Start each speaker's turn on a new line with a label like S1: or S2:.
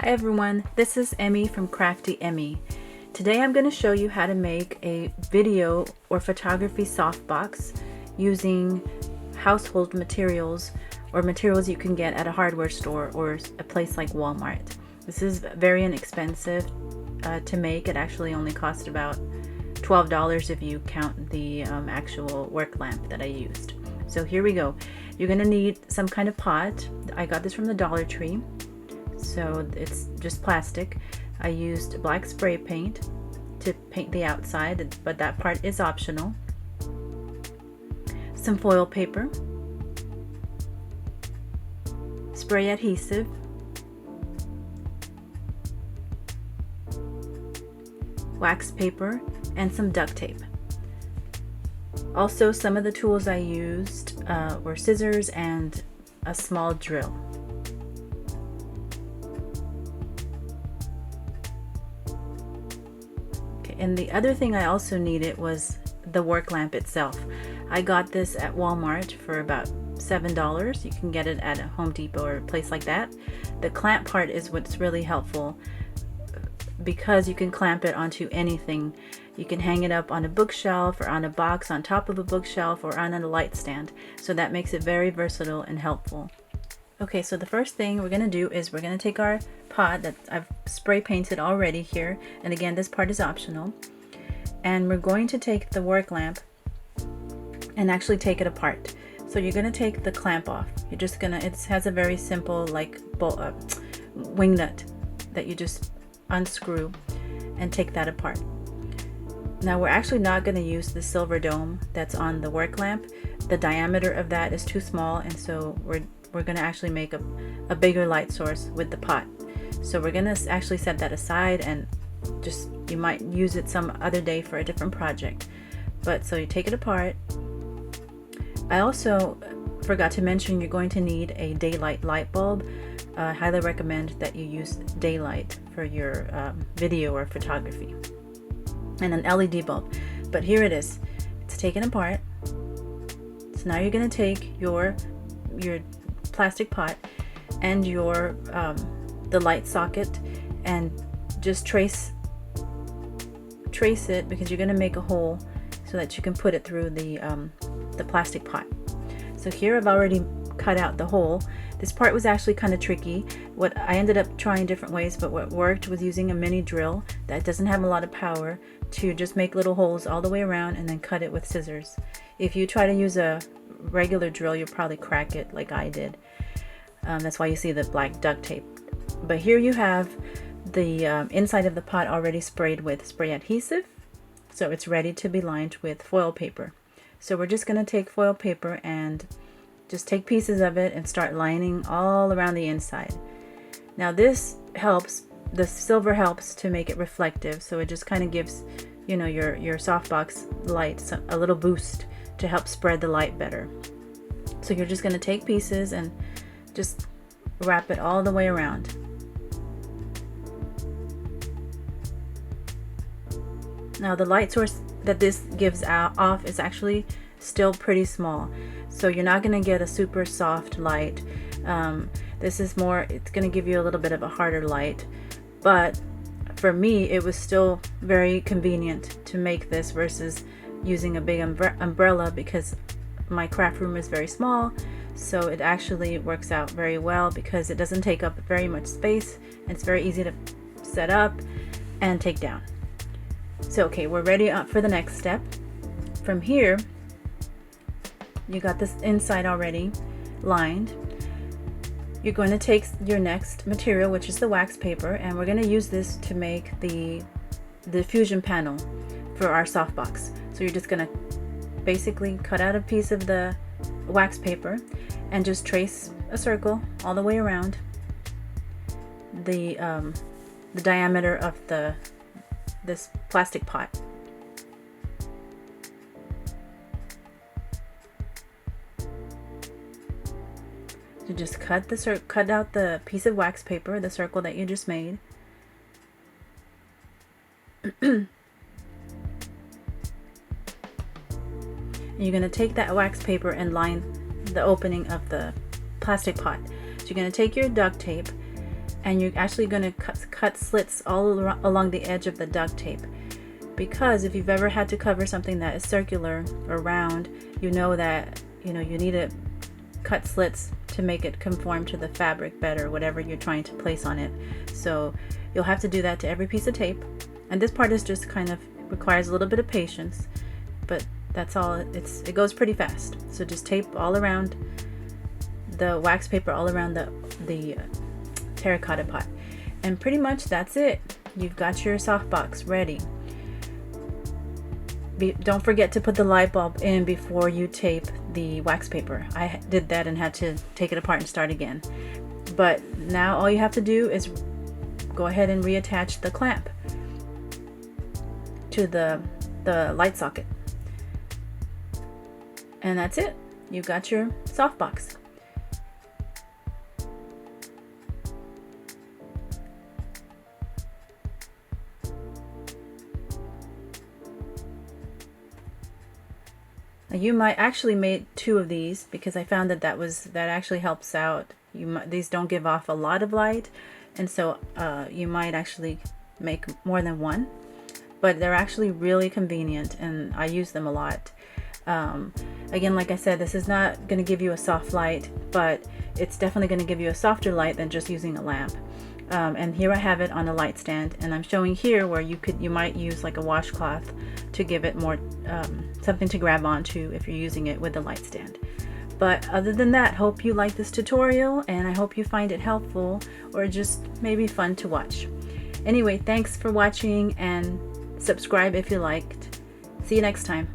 S1: Hi everyone, this is Emmy from Crafty Emmy. Today I'm going to show you how to make a video or photography softbox using household materials or materials you can get at a hardware store or a place like Walmart. This is very inexpensive to make. It actually only cost about $12 if you count the actual work lamp that I used. So here we go. You're going to need some kind of pot. I got this from the Dollar Tree. So it's just plastic. I used black spray paint to paint the outside, but that part is optional. Some foil paper, spray adhesive, wax paper, and some duct tape. Also, some of the tools I used were scissors and a small drill. And the other thing I also needed was the work lamp itself. I got this at Walmart for about $7. You can get it at a Home Depot or a place like that. The clamp part is what's really helpful because you can clamp it onto anything. You can hang it up on a bookshelf or on a box on top of a bookshelf or on a light stand. So that makes it very versatile and helpful. Okay, so the first thing we're going to do is we're going to take our pot that I've spray painted already here, and again this part is optional, and we're going to take the work lamp and actually take it apart. So you're going to take the clamp off. You're just going to, it has a very simple like wing nut that you just unscrew and take that apart. Now we're actually not going to use the silver dome that's on the work lamp. The diameter of that is too small, and so we're going to actually make a bigger light source with the pot. So we're going to actually set that aside, and just you might use it some other day for a different project. But so you take it apart. I also forgot to mention you're going to need a daylight light bulb. I highly recommend that you use daylight for your video or photography, and an LED bulb. But here it is. It's taken apart. So now you're going to take your plastic pot and your the light socket and just trace it, because you're going to make a hole so that you can put it through the plastic pot. So here I've already cut out the hole. This part was actually kind of tricky. What I ended up trying different ways, but what worked was using a mini drill that doesn't have a lot of power to just make little holes all the way around and then cut it with scissors. If you try to use a regular drill, you'll probably crack it like I did. That's why you see the black duct tape. But here you have the inside of the pot already sprayed with spray adhesive, so it's ready to be lined with foil paper. So we're just going to take foil paper and just take pieces of it and start lining all around the inside. Now this helps, the silver helps to make it reflective, so it just kind of gives, you know, your softbox light a little boost to help spread the light better. So you're just going to take pieces and just wrap it all the way around. Now the light source that this gives off is actually still pretty small, so you're not going to get a super soft light. This is more, it's going to give you a little bit of a harder light, but for me it was still very convenient to make this versus using a big umbrella, because my craft room is very small. So it actually works out very well because it doesn't take up very much space, and it's very easy to set up and take down. So okay, we're ready for the next step. From here, you got this inside already lined. You're going to take your next material, which is the wax paper, and we're going to use this to make the diffusion panel for our softbox. So you're just going to basically cut out a piece of the wax paper and just trace a circle all the way around the diameter of this plastic pot. So just cut out the piece of wax paper, the circle that you just made. You're going to take that wax paper and line the opening of the plastic pot. So you're going to take your duct tape and you're actually going to cut slits all along the edge of the duct tape, because if you've ever had to cover something that is circular or round, you know that you need to cut slits to make it conform to the fabric better, whatever you're trying to place on it. So you'll have to do that to every piece of tape, and this part is just kind of requires a little bit of patience, but that's all. It goes pretty fast. So just tape all around the wax paper, all around the terracotta pot, and pretty much that's it. You've got your SoftBox ready. Don't forget to put the light bulb in before you tape the wax paper. I did that and had to take it apart and start again. But now all you have to do is go ahead and reattach the clamp to the light socket. And that's it. You've got your SoftBox. Now you might actually make 2 of these, because I found that actually helps out. These don't give off a lot of light, and so you might actually make more than 1. But they're actually really convenient, and I use them a lot. Again, like I said, this is not going to give you a soft light, but it's definitely going to give you a softer light than just using a lamp. And here I have it on a light stand, and I'm showing here where you might use like a washcloth to give it more something to grab onto if you're using it with the light stand. But other than that, hope you like this tutorial, and I hope you find it helpful or just maybe fun to watch. Anyway, thanks for watching, and subscribe if you liked. See you next time.